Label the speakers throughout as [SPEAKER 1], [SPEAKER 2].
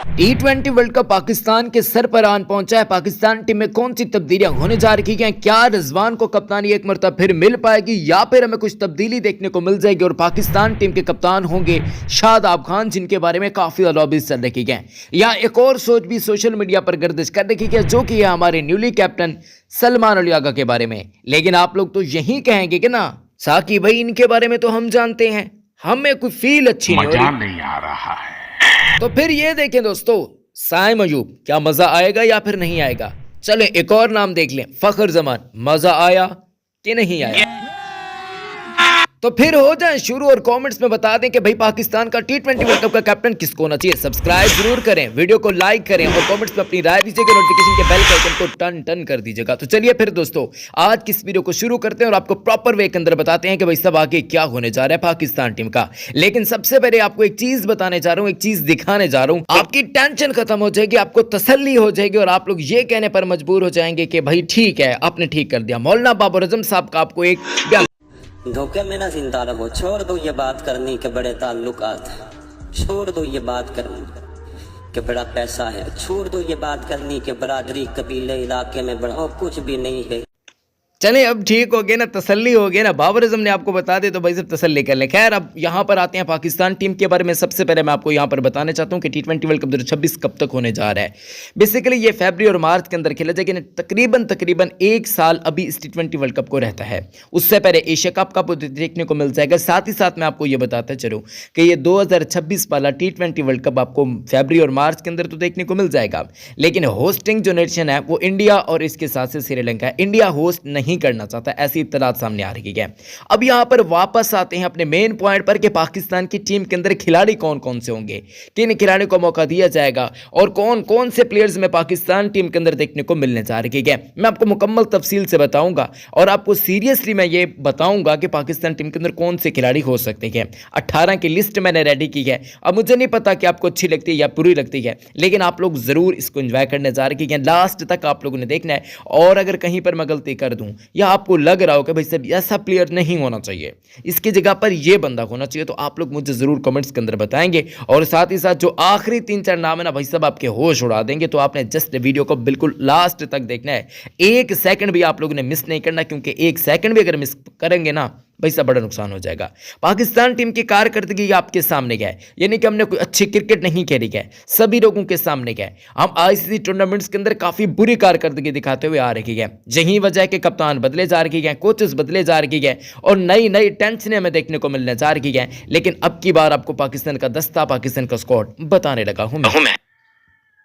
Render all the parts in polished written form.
[SPEAKER 1] T20 world cup Pakistan के sir पर आन पहुंचा है। पाकिस्तान टीम में कौन सी तब्दीलियां होने जा रही हैं? क्या रिजवान को कप्तानी एक मरतबा फिर मिल पाएगी या फिर हमें कुछ तब्दीली देखने को मिल जाएगी और पाकिस्तान टीम के कप्तान होंगे शादाब खान, जिनके बारे में काफी लॉबीज चल रही है। या एक और सोच भी सोशल मीडिया पर गर्दिश कर रही है, जो कि है हमारे न्यूली कैप्टन सलमान अली आगा के बारे में। लेकिन आप लोग तो यही कहेंगे कि ना साकी भाई, इनके बारे में तो हम जानते हैं, हमें कोई फील अच्छी
[SPEAKER 2] नहीं आ रहा है।
[SPEAKER 1] तो फिर ये देखें दोस्तों, साइम अयूब, क्या मजा आएगा या फिर नहीं आएगा? चलें एक और नाम देख लें, फखर जमान, मजा आया कि नहीं आया? तो फिर हो जाए शुरू और कमेंट्स में बता दें कि भाई पाकिस्तान का T20 वर्ल्ड कप का कैप्टन किसको होना चाहिए। सब्सक्राइब जरूर करें, वीडियो को लाइक करें और कमेंट्स में अपनी राय दीजिएगा, नोटिफिकेशन के बेल आइकन को टन टन कर दीजिएगा। तो चलिए फिर दोस्तों, आज की इस वीडियो को शुरू करते हैं और आपको प्रॉपर वे के अंदर बताते हैं कि भाई सब आगे क्या होने जा रहा है पाकिस्तान टीम का। लेकिन सबसे पहले आपको एक चीज बताने जा रहा हूँ, एक चीज दिखाने जा रहा हूँ, आपकी टेंशन खत्म हो जाएगी, आपको तसल्ली हो जाएगी और आप लोग ये कहने पर मजबूर हो जाएंगे कि भाई ठीक है, आपने ठीक कर दिया। मौलाना बाबर आजम साहब का आपको एक बयान।
[SPEAKER 3] धोखे में ना जिंदा रहो, छोड़ दो ये बात करनी के बड़े ताल्लुकात है, छोड़ दो ये बात करनी के बड़ा पैसा है, छोड़ दो ये बात करनी के बरादरी कबीले इलाके में बड़ा कुछ भी नहीं है।
[SPEAKER 1] चले अब ठीक हो गया ना, तसल्ली हो गया ना, बाबर आजम ने आपको बता दे तो भाई सब तसल्ली कर ले। खैर अब यहाँ पर आते हैं पाकिस्तान टीम के बारे में। सबसे पहले मैं आपको यहाँ पर बताना चाहता हूँ कि T20 वर्ल्ड कप 2026 कब तक होने जा रहा है। बेसिकली ये फरवरी और मार्च के अंदर खेला जाएगा, तकरीबन एक साल अभी इस T20 वर्ल्ड कप को रहता है। उससे पहले एशिया कप का देखने को मिल जाएगा। साथ ही साथ मैं आपको ये बताता चलूँ कि ये 2026 वाला T20 वर्ल्ड कप आपको फरवरी और मार्च के अंदर तो देखने को मिल जाएगा, लेकिन होस्टिंग जो नेशन है वो इंडिया और इसके साथ से श्रीलंका है। इंडिया होस्ट नहीं करना चाहता, ऐसी इत्तलात सामने आ रही है। अब यहां पर वापस आते हैं अपने मेन पॉइंट पर कि पाकिस्तान की टीम के अंदर खिलाड़ी कौन कौन से होंगे, किन खिलाड़ियों को मौका दिया जाएगा और कौन कौन से प्लेयर्स में पाकिस्तान टीम के अंदर देखने को मिलने जा रही है। मैं आपको मुकम्मल तफसील से बताऊंगा और आपको सीरियसली मैं ये बताऊंगा कि पाकिस्तान टीम के अंदर कौन से खिलाड़ी हो सकते हैं। 18 की लिस्ट मैंने रेडी की है। अब मुझे नहीं पता कि आपको अच्छी लगती है या बुरी लगती है, लेकिन आप लोग जरूर इसको एंजॉय करने जा रहे हैं। लास्ट तक आप लोगों ने देखना है और अगर कहीं पर मैं गलती कर दूं या आपको लग रहा हो कि भाई सब ऐसा प्लेयर नहीं होना चाहिए, इसकी जगह पर यह बंदा होना चाहिए, तो आप लोग मुझे जरूर कमेंट्स के अंदर बताएंगे। और साथ ही साथ जो आखिरी 3-4 नाम है ना भाई सब आपके होश उड़ा देंगे, तो आपने जस्ट वीडियो को बिल्कुल लास्ट तक देखना है। 1 सेकंड भी आप लोगों ने मिस नहीं करना, क्योंकि 1 सेकंड भी अगर मिस करेंगे ना भाई सब बड़ा नुकसान हो जाएगा। पाकिस्तान टीम की कारकर्दगी आपके सामने क्या है, यानी कि हमने कोई अच्छी क्रिकेट नहीं खेली है, सभी लोगों के सामने क्या है, हम आईसीसी टूर्नामेंट्स के अंदर काफी बुरी कारकर्दगी दिखाते हुए आ रही है। यही वजह है कि कप्तान बदले जा रही है, कोचेस बदले जा रही है और नई नई टेंशनें हमें देखने को मिलने जा रही है। लेकिन अब की बार आपको पाकिस्तान का दस्ता, पाकिस्तान का स्क्वाड बताने लगा हूं मैं।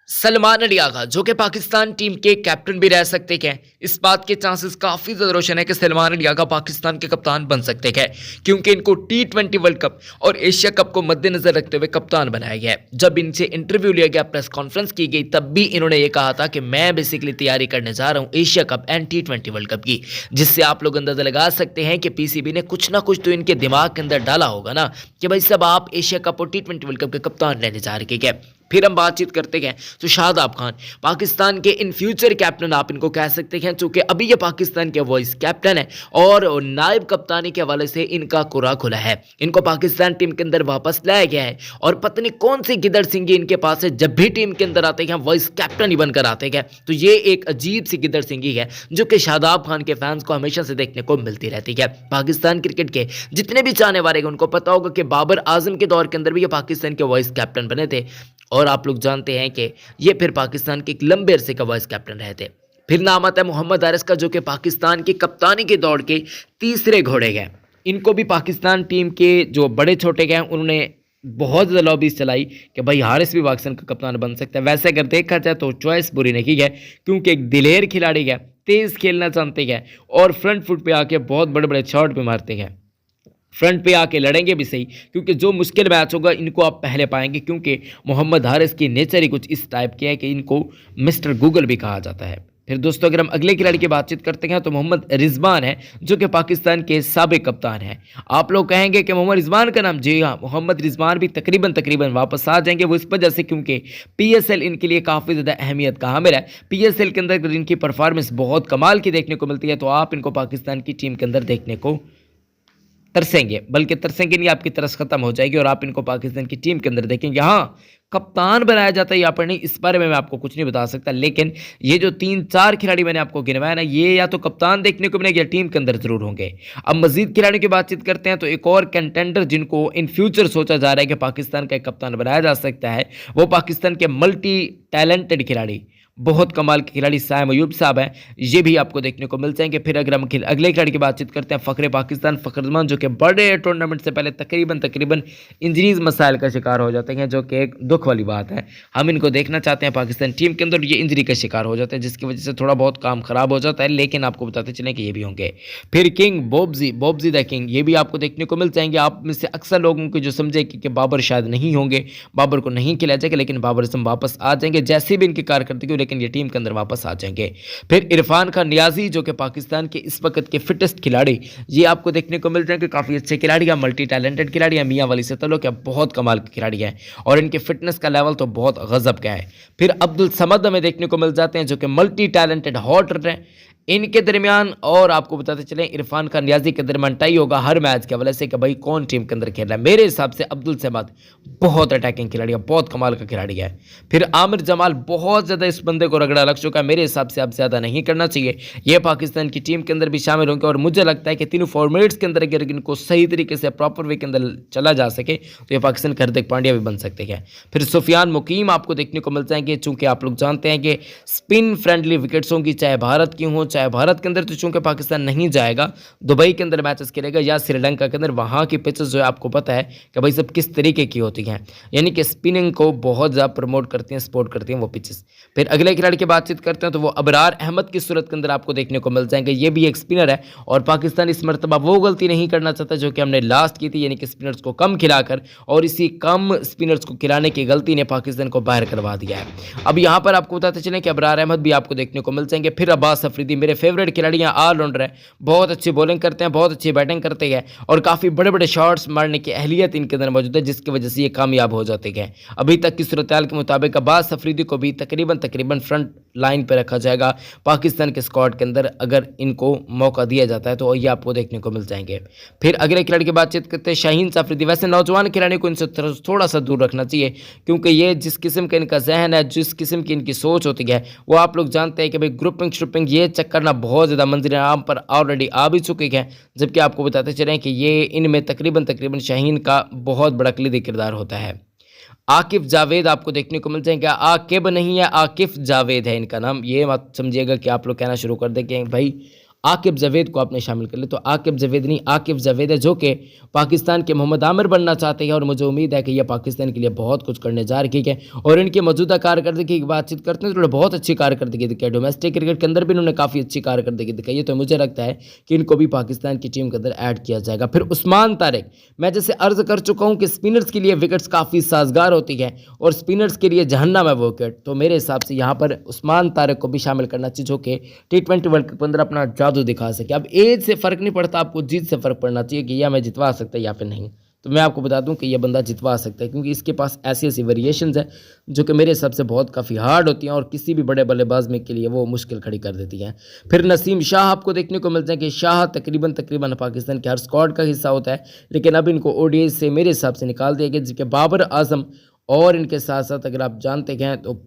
[SPEAKER 1] सलमान अली आगा जो कि पाकिस्तान टीम के कैप्टन भी रह सकते हैं, इस बात के चांसेस काफ़ी ज़्यादा रोशन है कि सलमान अली आगा पाकिस्तान के कप्तान बन सकते हैं, क्योंकि इनको T20 वर्ल्ड कप और एशिया कप को मद्देनजर रखते हुए कप्तान बनाया गया है। जब इनसे इंटरव्यू लिया गया, प्रेस कॉन्फ्रेंस की गई, तब भी इन्होंने ये कहा था कि मैं बेसिकली तैयारी करने जा रहा हूँ Asia cup and T20 world cup की, जिससे आप लोग अंदाजा लगा सकते हैं कि पीसीबी ने कुछ ना कुछ तो इनके दिमाग के अंदर डाला होगा ना कि भाई सब आप एशिया कप और T20 वर्ल्ड कप के कप्तान रहने जा रहे हैं। फिर हम बातचीत करते हैं तो शादाब खान पाकिस्तान के इन फ्यूचर कैप्टन आप इनको कह सकते हैं, चूंकि अभी ये पाकिस्तान के वाइस कैप्टन है और नायब कप्तानी के हवाले से इनका कुरा खुला है। इनको पाकिस्तान टीम के अंदर वापस लाया गया है और पत्नी कौन सी गिदड़ सिंगी इनके पास है, जब भी टीम के अंदर आते हैं वाइस कैप्टन ही बनकर आते हैं। तो ये एक अजीब सी गिदड़ सिंगी है जो कि शादाब खान के फैंस को हमेशा से देखने को मिलती रहती है। पाकिस्तान क्रिकेट के जितने भी चाहने वाले हैं उनको पता होगा कि बाबर आजम के दौर के अंदर भी ये पाकिस्तान के वाइस कैप्टन बने थे और आप लोग जानते हैं कि ये फिर पाकिस्तान के एक लंबे अरसे का वाइस कैप्टन रहे थे। फिर नाम आता है मोहम्मद हारिस का, जो कि पाकिस्तान की कप्तानी के दौर के तीसरे घोड़े गए। इनको भी पाकिस्तान टीम के जो बड़े छोटे गए उन्होंने बहुत ज़्यादा लॉबीज चलाई कि भाई हारिस भी पाकिस्तान का कप्तान बन सकता है। वैसे अगर देखा जाए तो चॉइस बुरी नहीं है, क्योंकि एक दिलेर खिलाड़ी है, तेज़ खेलना जानते हैं और फ्रंट फुट पे आके बहुत बड़े बड़े शॉट भी मारते हैं। फ्रंट पे आके लड़ेंगे भी सही, क्योंकि जो मुश्किल मैच होगा इनको आप पहले पाएंगे, क्योंकि मोहम्मद हारिस की नेचर ही कुछ इस टाइप की है कि इनको मिस्टर गूगल भी कहा जाता है। फिर दोस्तों अगर हम अगले खिलाड़ी की बातचीत करते हैं तो मोहम्मद रिजवान है, जो कि पाकिस्तान के साबिक कप्तान हैं। आप लोग कहेंगे कि मोहम्मद रिजवान का नाम, जी हाँ, मोहम्मद रिजवान भी तकरीबन वापस आ जाएंगे। वो इस वजह से क्योंकि पीएसएल इनके लिए काफ़ी ज़्यादा अहमियत का हामिल है। पीएसएल के अंदर अगर इनकी परफॉर्मेंस बहुत कमाल की देखने को मिलती है तो आप इनको पाकिस्तान की टीम के अंदर देखने को तरसेंगे, बल्कि तरसेंगे नहीं, आपकी तरस खत्म हो जाएगी और आप इनको पाकिस्तान की टीम के अंदर देखेंगे। हाँ, कप्तान बनाया जाता है यहाँ पर नहीं, इस बारे में मैं आपको कुछ नहीं बता सकता, लेकिन ये जो 3-4 खिलाड़ी मैंने आपको गिनवाया ना, ये या तो कप्तान देखने को मिलेंगे या टीम के अंदर जरूर होंगे। अब मजीद खिलाड़ियों की बातचीत करते हैं तो एक और कंटेंडर जिनको इन फ्यूचर सोचा जा रहा है कि पाकिस्तान का एक कप्तान बनाया जा सकता है, वो पाकिस्तान के मल्टी टैलेंटेड खिलाड़ी, बहुत कमाल के खिलाड़ी साइम अयूब साहब हैं, ये भी आपको देखने को मिल जाएंगे। फिर अगर हम अगले खिलाड़ी की बातचीत करते हैं, फ़ख्रे पाकिस्तान फ़खर जमान, जो कि बड़े टूर्नामेंट से पहले तकरीबन इंजरीज मसाइल का शिकार हो जाते हैं, जो कि एक दुख वाली बात है। हम इनको देखना चाहते हैं पाकिस्तान टीम के अंदर, ये इंजरी का शिकार हो जाते हैं, जिसकी वजह से थोड़ा बहुत काम खराब हो जाता है, लेकिन आपको बताते चलें कि ये भी होंगे। फिर किंग बोब्जी द किंग, ये भी आपको देखने को मिल जाएंगे। आप में से अक्सर लोगों को जो समझे कि बाबर शायद नहीं होंगे, बाबर को नहीं खिलाया जाएगा, लेकिन बाबर आजम वापस आ जाएंगे, जैसे भी इनकी कारकर्दगी हो, लेकिन ये टीम के अंदर वापस आ जाएंगे। फिर इरफान खान नियाजी, जो कि पाकिस्तान के इस वक्त के फिटेस्ट खिलाड़ी, ये आपको देखने को मिल जाएंगे। काफ़ी अच्छे खिलाड़ी हैं, मल्टी टैलेंटेड खिलाड़ी हैं, मियाँ वाली से तलो क्या बहुत कमाल के खिलाड़ी हैं और इनके फिटनेस का लेवल तो बहुत गजब का है। फिर अब्दुल समद हमें देखने को मिल जाते हैं, जो कि मल्टी टैलेंटेड हॉट रन है। इनके दरमियान और आपको बताते चलें इरफान खान नियाजी के दरमियान टाई होगा हर मैच के हवाले से कि भाई कौन टीम के अंदर खेल रहा है। मेरे हिसाब से अब्दुल समद बहुत अटैकिंग खिलाड़ी है, बहुत कमाल का खिलाड़ी है। फिर आमिर जमाल, बहुत ज़्यादा इस बंदे को रगड़ा लग चुका है, मेरे हिसाब से अब ज़्यादा नहीं करना चाहिए। ये पाकिस्तान की टीम के अंदर भी शामिल होंगे और मुझे लगता है कि तीनों फॉर्मेट्स के अंदर अगर इनको सही तरीके से प्रॉपर वे के अंदर चला जा सके तो ये पाकिस्तान के हार्दिक पांड्या भी बन सकते हैं। फिर सुफियान मुकीम आपको देखने को मिल जाएंगे, चूँकि आप लोग जानते हैं कि स्पिन फ्रेंडली विकेट्स होंगी, चाहे भारत की हों, चाहे भारत के अंदर तो चूंकि पाकिस्तान नहीं जाएगा, दुबई के अंदर मैचेस खेलेगा या श्रीलंका के अंदर, वहाँ की पिचेस जो है आपको पता है कि भाई सब किस तरीके की होती हैं, यानी कि स्पिनिंग को बहुत ज़्यादा प्रमोट करती हैं, सपोर्ट करती हैं वो पिचेस। फिर अगले खिलाड़ी की बातचीत करते हैं तो वो अबरार अहमद की सूरत के अंदर आपको देखने को मिल जाएंगे। ये भी एक स्पिनर है और पाकिस्तान इस मरतबा वो गलती नहीं करना चाहता जो कि हमने लास्ट की थी, यानी कि स्पिनर्स को कम खिलाकर, और इसी कम स्पिनर्स को खिलाने की गलती ने पाकिस्तान को बाहर करवा दिया है। अब यहाँ पर आपको बताते चलें कि अबरार अहमद भी आपको देखने को मिल जाएंगे। फिर अब्बास अफरीदी, मेरे फेवरेट खिलाड़ी हैं, ऑलराउंडर है, बहुत अच्छी बॉलिंग करते हैं, बहुत अच्छी बैटिंग करते हैं और काफ़ी बड़े बड़े शॉट्स मारने की अहलियत इनके अंदर मौजूद है, जिसकी वजह से ये कामयाब हो जाते हैं। अभी तक की सूरत-ए-हाल के मुताबिक अब्बास अफरीदी को भी तकरीबन फ्रंट लाइन पर रखा जाएगा पाकिस्तान के स्क्वाड के अंदर, अगर इनको मौका दिया जाता है तो ये आपको देखने को मिल जाएंगे। फिर अगले खिलाड़ी की बातचीत करते हैं शाहीन अफरीदी। वैसे नौजवान खिलाड़ी को इनसे थोड़ा सा दूर रखना चाहिए, क्योंकि ये जिस किस्म का इनका जहन है, जिस किस्म की इनकी सोच होती है, वो आप लोग जानते हैं कि भाई ग्रुपिंग श्रुपिंग ये चक्कर ना बहुत ज़्यादा मंजिल आम पर ऑलरेडी आ भी चुके हैं। जबकि आपको बताते चलें कि ये इनमें तकरीबन शाहीन का बहुत बड़ा कलीदी किरदार होता है। आकिफ जावेद आपको देखने को मिल जाएंगे, आकिब नहीं है, आकिफ जावेद है इनका नाम। ये मत समझिएगा कि आप लोग कहना शुरू कर दें कि भाई आकिब जावेद को आपने शामिल कर लिया, तो आकिब जावेद नहीं, आकिफ जावेद है, जो कि पाकिस्तान के मोहम्मद आमिर बनना चाहते हैं और मुझे उम्मीद है कि यह पाकिस्तान के लिए बहुत कुछ करने जा रही है। और इनकी मौजूदा कारकर्दगी की बातचीत करते हैं तो बहुत अच्छी कारकर्दगी दिखाई, डोमेस्टिक क्रिकेट के अंदर भी इन्होंने काफ़ी अच्छी कारकर्दगी दिखाई है, तो मुझे लगता है कि इनको भी पाकिस्तान की टीम के अंदर ऐड किया जाएगा। फिर उस्मान तारिक, मैं जैसे अर्ज कर चुका हूँ कि स्पिनर्स के लिए विकेट्स काफ़ी साजगार होती है और स्पिनर्स के लिए जहन्नम है वो विकेट, तो मेरे हिसाब से यहाँ पर उस्मान तारिक को भी शामिल करना चाहिए, जो कि T20 वर्ल्ड कप के अंदर अपना जादू दिखा सके। अब एज से फ़र्क नहीं पड़ता, आपको जीत से फ़र्क पड़ना चाहिए कि यह मैं जितवा सकता है या फिर नहीं। तो मैं आपको बता दूं कि यह बंदा जितवा सकता है, क्योंकि इसके पास ऐसी ऐसी वेरिएशंस है जो कि मेरे हिसाब से बहुत काफ़ी हार्ड होती हैं और किसी भी बड़े बल्लेबाज में के लिए वो मुश्किल खड़ी कर देती हैं। फिर नसीम शाह आपको देखने को मिलता है कि शाह तकरीबन पाकिस्तान के हर स्क्वाड का हिस्सा होता है, लेकिन अब इनको ODI से मेरे हिसाब से निकाल दिया गया, जिसके बाबर आजम और इनके साथ साथ अगर आप जानते हैं तो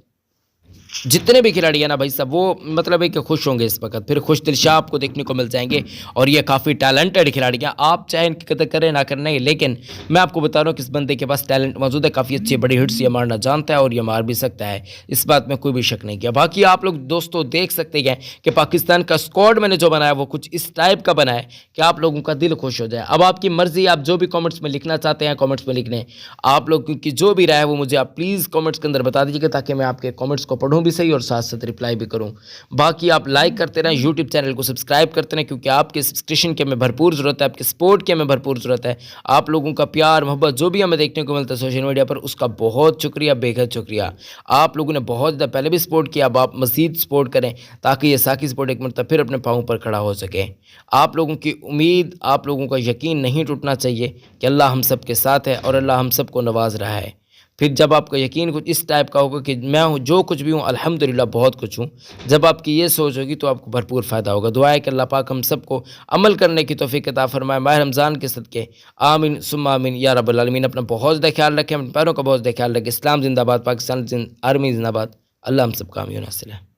[SPEAKER 1] जितने भी खिलाड़ी हैं ना भाई साहब, वो मतलब है कि खुश होंगे इस वक्त। फिर खुशदिल शाह आपको देखने को मिल जाएंगे और ये काफ़ी टैलेंटेड खिलाड़ी हैं, आप चाहे इनकी कदर करें ना करें, लेकिन मैं आपको बता रहा हूँ कि इस बंदे के पास टैलेंट मौजूद है, काफ़ी अच्छी बड़ी हिट्स ये मारना जानता है और ये मार भी सकता है, इस बात में कोई भी शक नहीं किया। बाकी आप लोग दोस्तों देख सकते हैं कि पाकिस्तान का स्क्वाड मैंने जो बनाया वो कुछ इस टाइप का बना है कि आप लोगों का दिल खुश हो जाए। अब आपकी मर्जी, आप जो भी कॉमेंट्स में लिखना चाहते हैं कॉमेंट्स में लिख लें, आप लोग की जो भी राय है वो मुझे आप प्लीज़ कॉमेंट्स के अंदर बता दीजिएगा, ताकि मैं आपके कॉमेंट्स को पढ़ूँ भी सही और साथ साथ रिप्लाई भी करूं। बाकी आप लाइक करते रहें, यूट्यूब चैनल को सब्सक्राइब करते रहें, क्योंकि आपके सब्सक्रिप्शन की हमें भरपूर ज़रूरत है, आपके सपोर्ट की हमें भरपूर ज़रूरत है। आप लोगों का प्यार मोहब्बत जो भी हमें देखने को मिलता है सोशल मीडिया पर, उसका बहुत शुक्रिया, बेहद शुक्रिया। आप लोगों ने बहुत ज़्यादा पहले भी सपोर्ट किया, अब आप मज़ीद सपोर्ट करें ताकि ये साकी सपोर्ट एक मरतबा फिर अपने पाँव पर खड़ा हो सके। आप लोगों की उम्मीद, आप लोगों का यकीन नहीं टूटना चाहिए कि अल्लाह हम सब के साथ है और अल्लाह हम सब को नवाज रहा है। फिर जब आपका यकीन कुछ इस टाइप का होगा कि मैं हूँ, जो कुछ भी हूँ अल्हम्दुलिल्लाह बहुत कुछ हूँ, जब आपकी ये सोच होगी तो आपको भरपूर फ़ायदा होगा। दुआ है कि अल्लाह पाक हम सबको अमल करने की तौफ़ीक अता फ़रमाए माह रमज़ान के सदक़े। आमीन सुम्मा आमीन या रब्बल आलमीन। अपना बहुत ज़्यादा ख्याल रखें, अपने पैरों का बहुत ज़्यादा ख्याल रखें। इस्लाम ज़िंदाबाद, पाकिस्तान आर्मी ज़िंदाबाद। अल्लाह हम सबका आमीन। अस्सलाम।